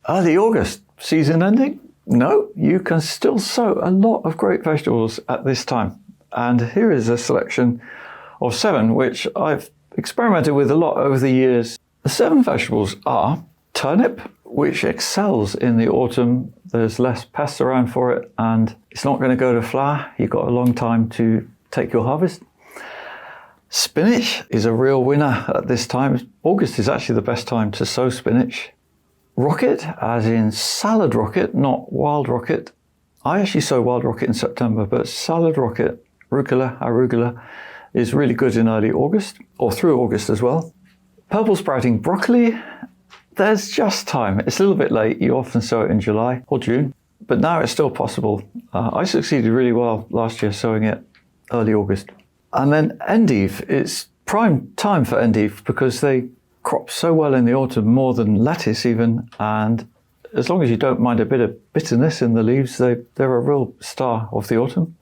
Early August, season ending? No, you can still sow a lot of great vegetables at this time. And here is a selection of 7, which I've experimented with a lot over the years. The 7 vegetables are turnip, which excels in the autumn. There's less pests around for it, and it's not going to go to flower. You've got a long time to take your harvest. Spinach is a real winner at this time. August is actually the best time to sow spinach. Rocket, as in salad rocket, not wild rocket. I actually sow wild rocket in September, but salad rocket, arugula, is really good in early August, or through August as well. Purple sprouting broccoli, there's just time. It's a little bit late. You often sow it in July or June, but now it's still possible. I succeeded really well last year sowing it early August. And then endive, it's prime time for endive because they crop so well in the autumn, more than lettuce even, and as long as you don't mind a bit of bitterness in the leaves, they're a real star of the autumn.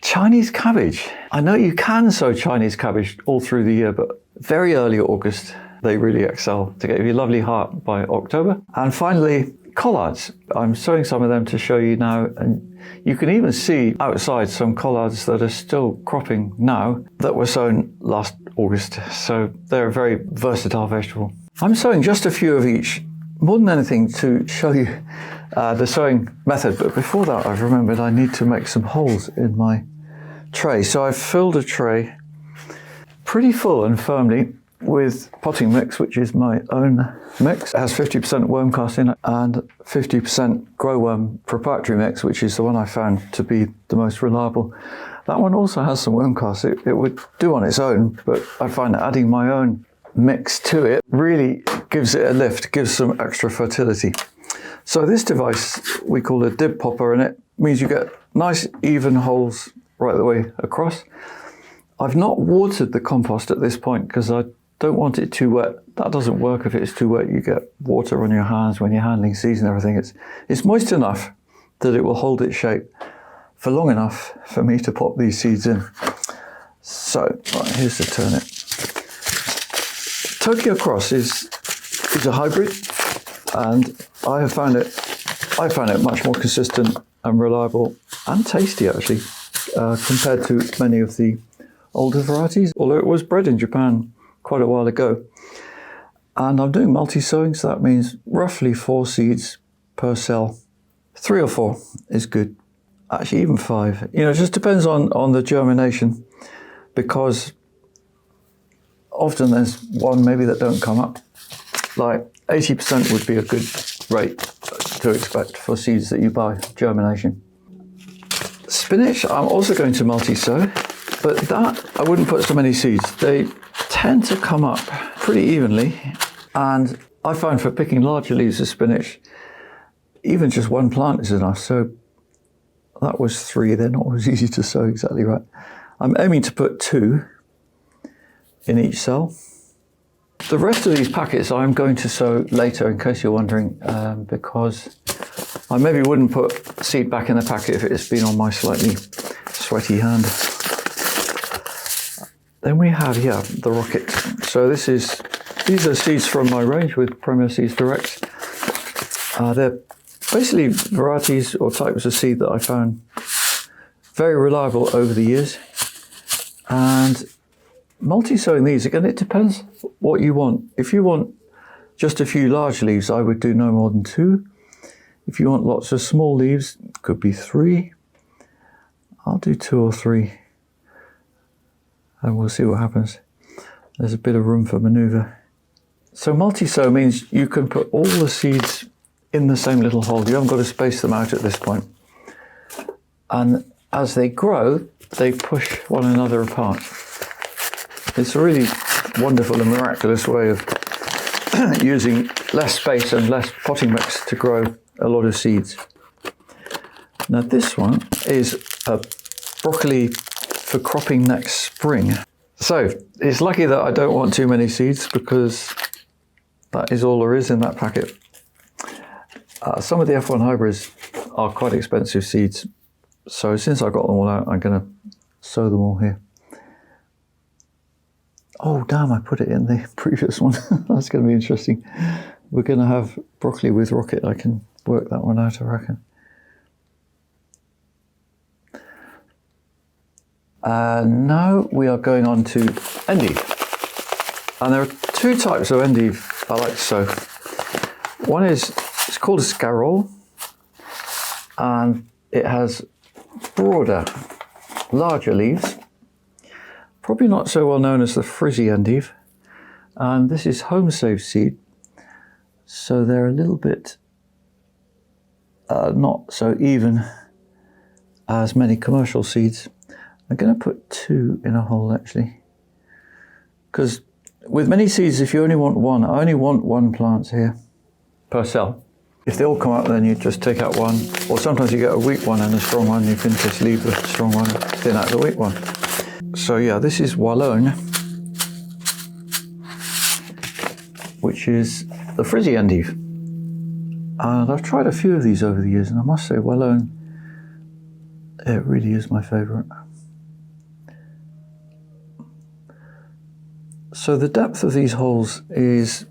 Chinese cabbage. I know you can sow Chinese cabbage all through the year, but very early August, they really excel to get you a lovely heart by October. And finally, collards. I'm sowing some of them to show you now, and you can even see outside some collards that are still cropping now that were sown last August. So they're a very versatile vegetable. I'm sowing just a few of each, more than anything to show you the sowing method. But before that, I've remembered I need to make some holes in my tray. So I've filled a tray pretty full and firmly with potting mix, which is my own mix. It has 50% worm cast in it and 50% grow worm proprietary mix, which is the one I found to be the most reliable. That one also has some worm cast. It would do on its own, but I find that adding my own mix to it really gives it a lift, gives some extra fertility. So this device we call a dib popper, and it means you get nice even holes right the way across. I've not watered the compost at this point because I don't want it too wet. That doesn't work if it's too wet. You get water on your hands when you're handling seeds and everything. It's moist enough that it will hold its shape for long enough for me to pop these seeds in. So, right, here's the turnip. Tokyo Cross is a hybrid, and I found it much more consistent and reliable and tasty actually, compared to many of the older varieties, although it was bred in Japan quite a while ago. And I'm doing multi-sowing, so that means roughly 4 seeds per cell. 3 or 4 is good. Actually, even 5. It just depends on the germination, because often there's one maybe that don't come up. Like 80% would be a good rate to expect for seeds that you buy, germination. Spinach, I'm also going to multi-sow, but that I wouldn't put so many seeds. They tend to come up pretty evenly, and I find for picking larger leaves of spinach, even just one plant is enough. So that was 3, they're not always easy to sow exactly right. I'm aiming to put 2 in each cell. The rest of these packets I'm going to sow later, in case you're wondering, because I maybe wouldn't put seed back in the packet if it's been on my slightly sweaty hand. Then we have here the rocket. So these are seeds from my range with Premier Seeds Direct. They're basically varieties or types of seed that I found very reliable over the years. And multi-sowing these, again, it depends what you want. If you want just a few large leaves, I would do no more than 2. If you want lots of small leaves, it could be 3. I'll do 2 or 3. And we'll see what happens. There's a bit of room for manoeuvre. So multi-sow means you can put all the seeds in the same little hole. You haven't got to space them out at this point. And as they grow, they push one another apart. It's a really wonderful and miraculous way of using less space and less potting mix to grow a lot of seeds. Now this one is a broccoli for cropping next spring. So it's lucky that I don't want too many seeds, because that is all there is in that packet. Some of the F1 hybrids are quite expensive seeds. So since I got them all out, I'm going to sow them all here. Oh damn, I put it in the previous one. That's going to be interesting. we're going to have broccoli with rocket. I can work that one out, I reckon. Now we are going on to endive. And there are two types of endive I like to sow. One is, it's called Escarole, and it has broader, larger leaves. Probably not so well known as the frizzy endive. And this is home saved seed, so they're a little bit not so even as many commercial seeds. I'm going to put 2 in a hole actually, because with many seeds, if you only want one, I only want 1 plant here per cell. If they all come up, then you just take out one, or sometimes you get a weak one and a strong one. You can just leave the strong one and thin out the weak one. So yeah, this is Wallone, which is the frizzy endive. And I've tried a few of these over the years, and I must say Wallone, it really is my favourite. So the depth of these holes is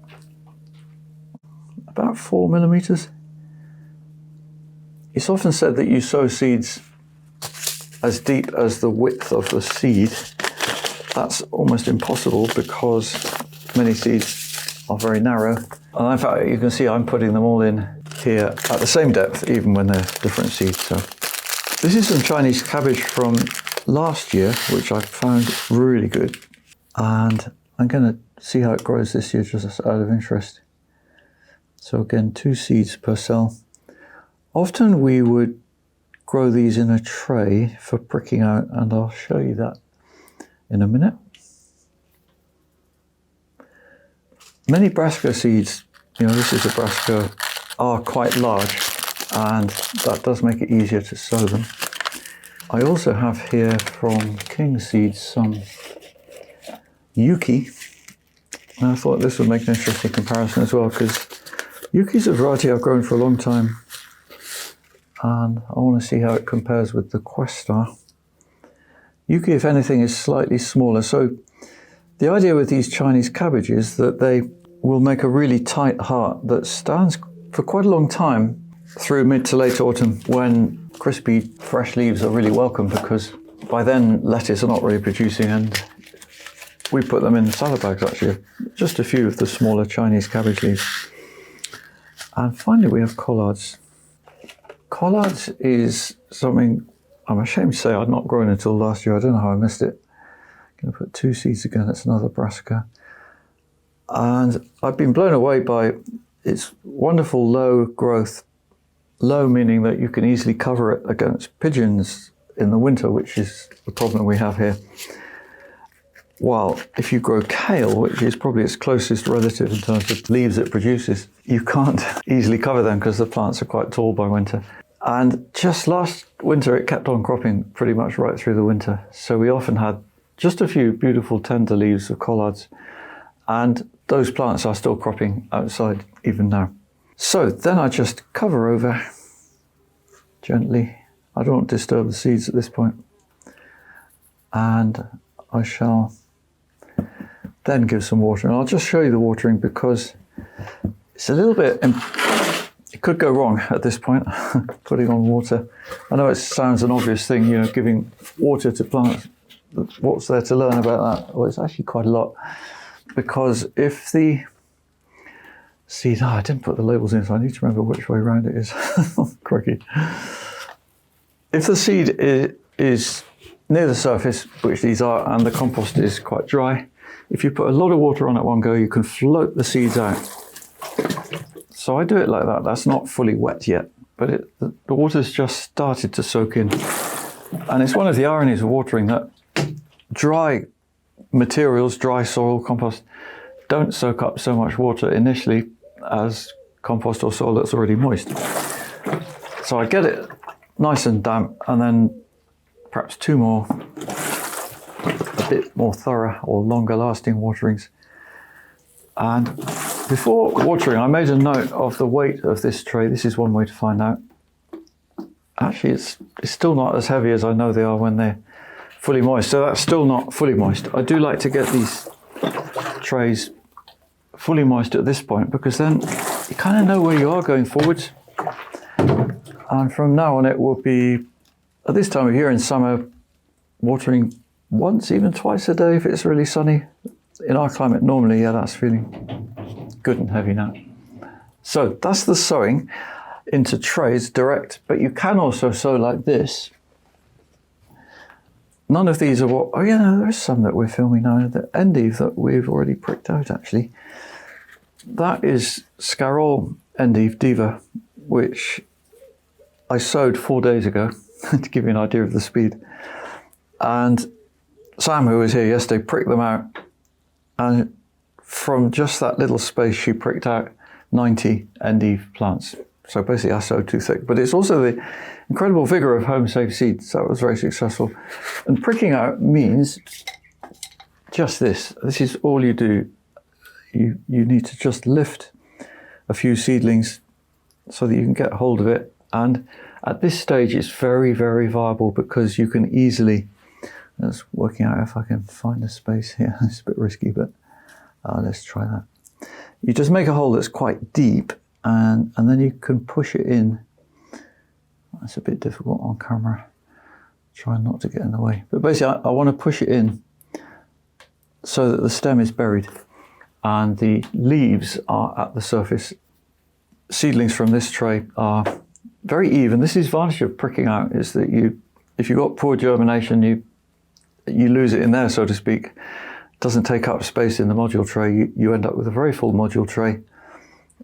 about 4 millimeters. It's often said that you sow seeds as deep as the width of the seed. That's almost impossible because many seeds are very narrow. And in fact, you can see I'm putting them all in here at the same depth, even when they're different seeds. So this is some Chinese cabbage from last year, which I found really good. And I'm going to see how it grows this year, just out of interest. So again, 2 seeds per cell. Often we would grow these in a tray for pricking out, and I'll show you that in a minute. Many brassica seeds, this is a brassica, are quite large, and that does make it easier to sow them. I also have here from King Seeds some Yuki, and I thought this would make an interesting comparison as well, because Yuki is a variety I've grown for a long time, and I want to see how it compares with the Questar. Yuki, if anything, is slightly smaller. So the idea with these Chinese cabbage is that they will make a really tight heart that stands for quite a long time through mid to late autumn, when crispy fresh leaves are really welcome, because by then lettuce are not really producing, and we put them in salad bags actually, just a few of the smaller Chinese cabbage leaves. And finally we have Collards. Collards is something I'm ashamed to say I'd not grown until last year. I don't know how I missed it. I'm going to put 2 seeds again. That's another brassica. And I've been blown away by its wonderful low growth. Low meaning that you can easily cover it against pigeons in the winter, which is the problem we have here. While if you grow kale, which is probably its closest relative in terms of leaves it produces, you can't easily cover them because the plants are quite tall by winter. And just last winter, it kept on cropping pretty much right through the winter. So we often had just a few beautiful tender leaves of collards. And those plants are still cropping outside even now. So then I just cover over gently. I don't disturb the seeds at this point. And I shall then give some water. And I'll just show you the watering because it's a little bit, it could go wrong at this point, putting on water. I know it sounds an obvious thing, giving water to plants. What's there to learn about that? Well, it's actually quite a lot. Because if the seed, I didn't put the labels in, so I need to remember which way around it is. Crikey. If the seed is near the surface, which these are, and the compost is quite dry, if you put a lot of water on at one go, you can float the seeds out. So I do it like that. That's not fully wet yet, but the water's just started to soak in. And it's one of the ironies of watering that dry materials, dry soil, compost, don't soak up so much water initially as compost or soil that's already moist. So I get it nice and damp, and then perhaps 2 more, a bit more thorough or longer lasting waterings. And before watering, I made a note of the weight of this tray. This is one way to find out. Actually, it's still not as heavy as I know they are when they're fully moist. So that's still not fully moist. I do like to get these trays fully moist at this point, because then you kind of know where you are going forwards. And from now on it will be, at this time of year in summer, watering once, even twice a day if it's really sunny. In our climate normally, yeah, that's feeling good and heavy now. So that's the sowing into trays direct, but you can also sow like this. None of these are what, oh yeah, no, there's some that we're filming now, the endive that we've already pricked out actually. That is Escarole endive diva, which I sowed 4 days ago to give you an idea of the speed. And Sam, who was here yesterday, pricked them out. And from just that little space, she pricked out 90 endive plants. So basically I sowed too thick. But it's also the incredible vigor of home safe seeds. That was very successful. And pricking out means just this. This is all you do. You need to just lift a few seedlings so that you can get hold of it. And at this stage, it's very, very viable because you can easily, that's working out if I can find a space here. It's a bit risky, but let's try that. You just make a hole that's quite deep and then you can push it in. That's a bit difficult on camera. Try not to get in the way. But basically, I want to push it in so that the stem is buried and the leaves are at the surface. Seedlings from this tray are very even. This is the advantage of pricking out, is that if you've got poor germination, you lose it in there, so to speak. It doesn't take up space in the module tray. You end up with a very full module tray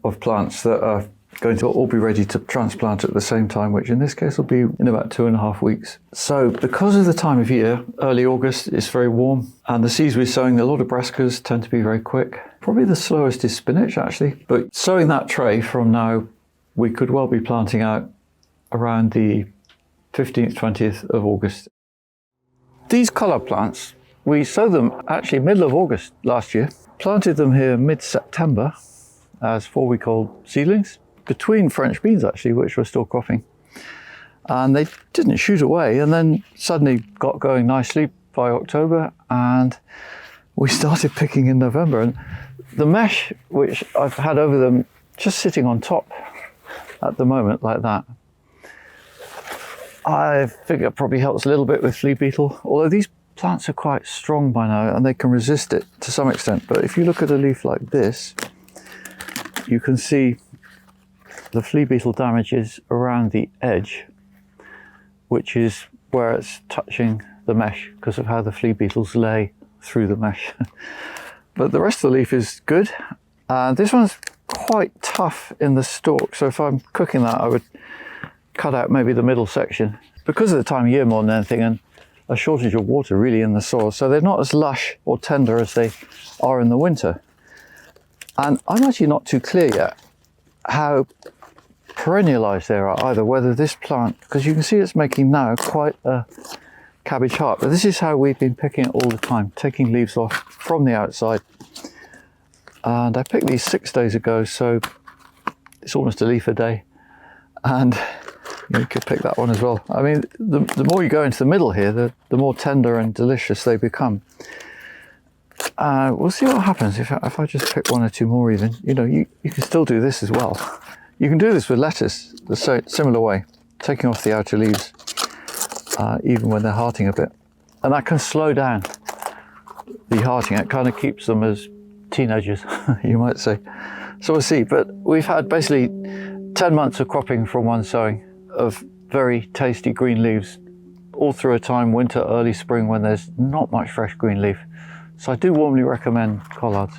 of plants that are going to all be ready to transplant at the same time, which in this case will be in about 2.5 weeks. So because of the time of year, early August, it's very warm, and the seeds we're sowing, a lot of brassicas tend to be very quick. Probably the slowest is spinach actually, but sowing that tray from now, we could well be planting out around the 15th, 20th of August. These collard plants, we sowed them actually middle of August last year. Planted them here mid-September as 4-week-old seedlings, between French beans actually, which were still cropping. And they didn't shoot away, and then suddenly got going nicely by October, and we started picking in November. And the mesh, which I've had over them, just sitting on top at the moment like that, I figure probably helps a little bit with flea beetle, although these plants are quite strong by now and they can resist it to some extent. But if you look at a leaf like this, you can see the flea beetle damage is around the edge, which is where it's touching the mesh because of how the flea beetles lay through the mesh. But the rest of the leaf is good. This one's quite tough in the stalk, so if I'm cooking that, I would cut out maybe the middle section because of the time of year more than anything, and a shortage of water really in the soil, so they're not as lush or tender as they are in the winter. And I'm actually not too clear yet how perennialized they are either, whether this plant, because you can see it's making now quite a cabbage heart, but this is how we've been picking it all the time, taking leaves off from the outside. And I picked these 6 days ago, so it's almost a leaf a day. And you could pick that one as well. I mean, the more you go into the middle here, the more tender and delicious they become. We'll see what happens if I just pick 1 or 2 more even. You know, you can still do this as well. You can do this with lettuce the similar way, taking off the outer leaves, even when they're hearting a bit. And that can slow down the hearting. It kind of keeps them as teenagers, you might say. So we'll see. But we've had basically 10 months of cropping from one sowing of very tasty green leaves, all through a time, winter, early spring, when there's not much fresh green leaf. So I do warmly recommend collards.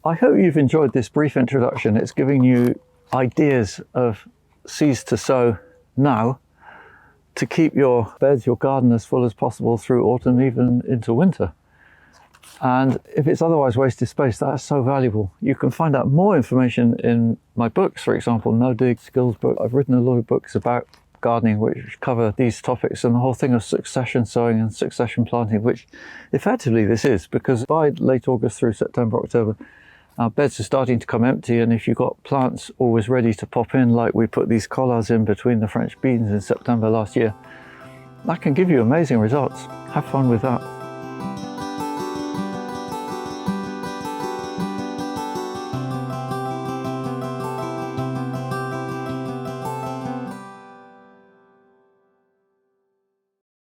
I hope you've enjoyed this brief introduction. It's giving you ideas of seeds to sow now to keep your beds, your garden as full as possible through autumn, even into winter. And if it's otherwise wasted space, that's so valuable. You can find out more information in my books, for example, No Dig Skills book. I've written a lot of books about gardening which cover these topics, and the whole thing of succession sowing and succession planting, which effectively this is, because by late August through September, October, our beds are starting to come empty, and if you've got plants always ready to pop in, like we put these collards in between the French beans in September last year, that can give you amazing results. Have fun with that.